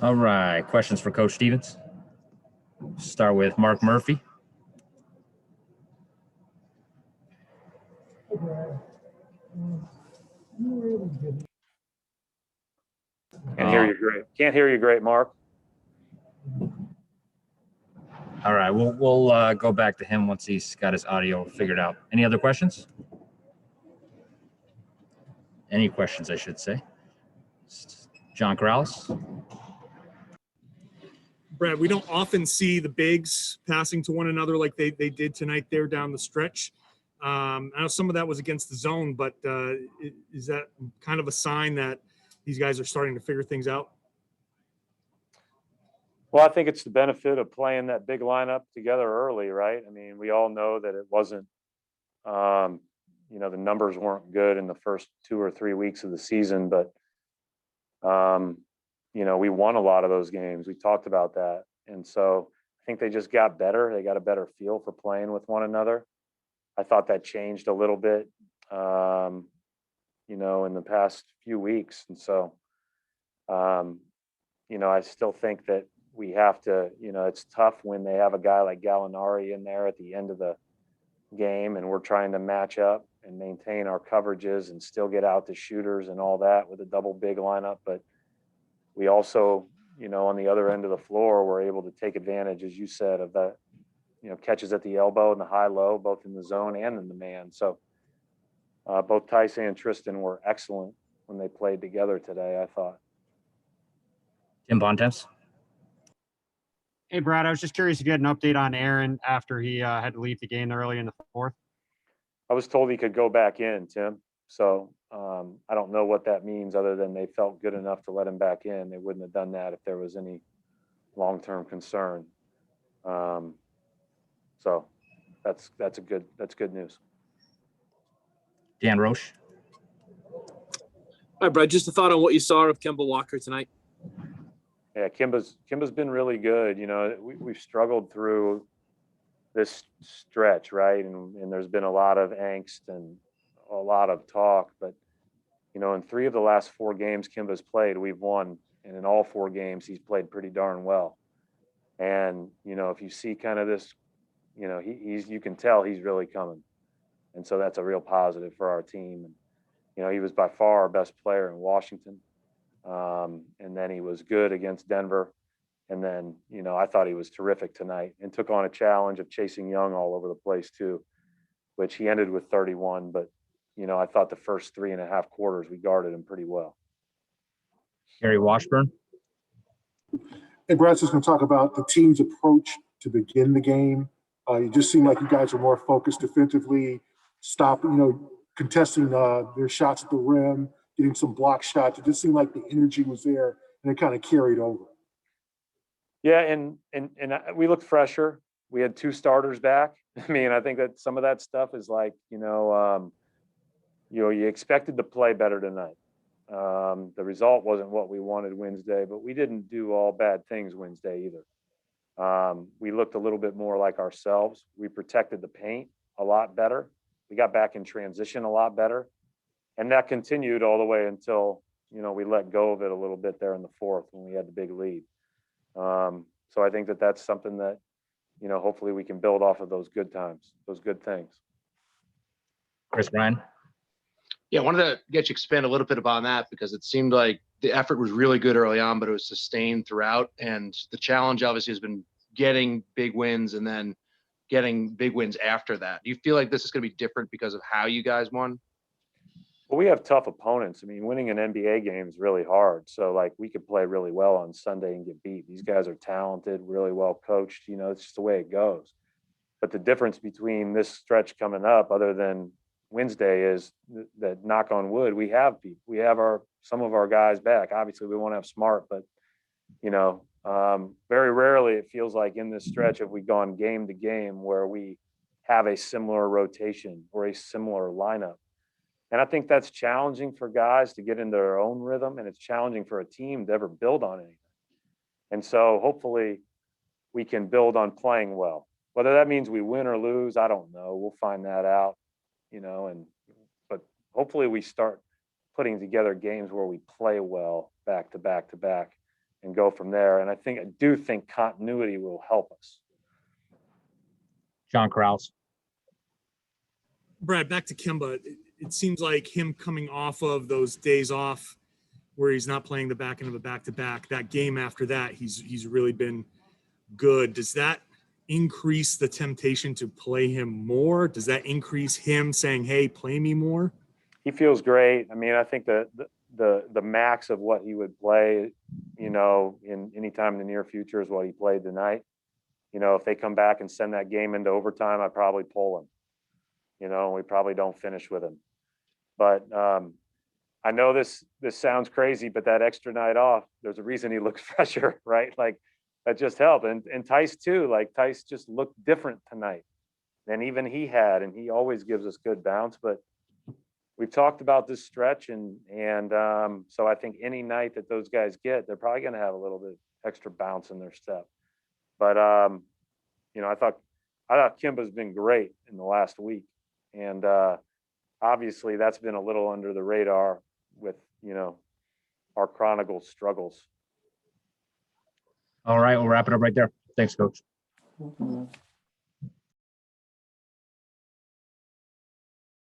All right, questions for Coach Stevens. Start with Mark Murphy. Can't hear you great, Mark. All right, we'll go back to him once he's got his audio figured out. Any other questions? Any questions, I should say. John Corrales. Brad, we don't often see the bigs passing to one another like they did tonight there down the stretch. I know some of that was against the zone, but is that kind of a sign that these guys are starting to figure things out? Well, I think it's the benefit of playing that big lineup together early, right? I mean, we all know that it wasn't, the numbers weren't good in the first 2 or 3 weeks of the season, but, we won a lot of those games. We talked about that. And so I think they just got better. They got a better feel for playing with one another. I thought that changed a little bit, in the past few weeks. And so, I still think that we have to, it's tough when they have a guy like Gallinari in there at the end of the game and we're trying to match up and maintain our coverages and still get out the shooters and all that with a double big lineup. But we also, on the other end of the floor, we're able to take advantage, as you said, of the, catches at the elbow and the high-low, both in the zone and in the man. So both Theis and Tristan were excellent when they played together today, I thought. Tim Bontemps. Hey, Brad, I was just curious if you had an update on Aaron after he had to leave the game early in the fourth. I was told he could go back in, Tim. So I don't know what that means other than they felt good enough to let him back in. They wouldn't have done that if there was any long-term concern. So that's good news. Dan Roche. Hi, Brad. Just a thought on what you saw of Kemba Walker tonight. Yeah, Kemba's been really good. We've struggled through this stretch, right? And there's been a lot of angst and a lot of talk. But, in 3 of the last 4 games Kemba's played, we've won. And in all 4 games, he's played pretty darn well. And, if you see kind of this, you can tell he's really coming. And so that's a real positive for our team. And, he was by far our best player in Washington. And then he was good against Denver. And then, I thought he was terrific tonight and took on a challenge of chasing Young all over the place too, which he ended with 31. But, I thought the first 3.5 quarters, we guarded him pretty well. Gary Washburn. Hey, Brad's just going to talk about the team's approach to begin the game. It just seemed like you guys were more focused defensively, contesting their shots at the rim, getting some block shots. It just seemed like the energy was there and it kind of carried over. Yeah, and we looked fresher. We had 2 starters back. I mean, I think that some of that stuff is like, you expected to play better tonight. The result wasn't what we wanted Wednesday, but we didn't do all bad things Wednesday either. We looked a little bit more like ourselves. We protected the paint a lot better. We got back in transition a lot better. And that continued all the way until, we let go of it a little bit there in the fourth when we had the big lead. So I think that that's something that, hopefully we can build off of those good times, those good things. Chris Ryan. Yeah, I wanted to get you expand a little bit upon that because it seemed like the effort was really good early on, but it was sustained throughout. And the challenge obviously has been getting big wins and then getting big wins after that. Do you feel like this is going to be different because of how you guys won? Well, we have tough opponents. I mean, winning an NBA game is really hard. So, we could play really well on Sunday and get beat. These guys are talented, really well coached. It's just the way it goes. But the difference between this stretch coming up, other than Wednesday, is that, knock on wood, we have some of our guys back. Obviously, we won't have Smart, but very rarely it feels like in this stretch have we gone game to game where we have a similar rotation or a similar lineup. And I think that's challenging for guys to get into their own rhythm, and it's challenging for a team to ever build on anything. And so hopefully we can build on playing well. Whether that means we win or lose, I don't know. We'll find that out, but hopefully we start putting together games where we play well back to back to back. go from there. And I do think continuity will help us. John Krause. Brad, back to Kemba. It seems like him coming off of those days off where he's not playing the back end of a back-to-back, that game after that, he's really been good. Does that increase the temptation to play him more? Does that increase him saying, hey, play me more? He feels great. I mean, I think the max of what he would play, in any time in the near future is what he played tonight. If they come back and send that game into overtime, I'd probably pull him. We probably don't finish with him. But I know this sounds crazy, but that extra night off, there's a reason he looks fresher, right? Like that just helped. And Theis too, like Theis just looked different tonight than even he had. And he always gives us good bounce. But we've talked about this stretch, and so I think any night that those guys get, they're probably going to have a little bit extra bounce in their step. But I thought Kemba's been great in the last week, and obviously that's been a little under the radar with our Chronicles struggles. All right, we'll wrap it up right there. Thanks, Coach.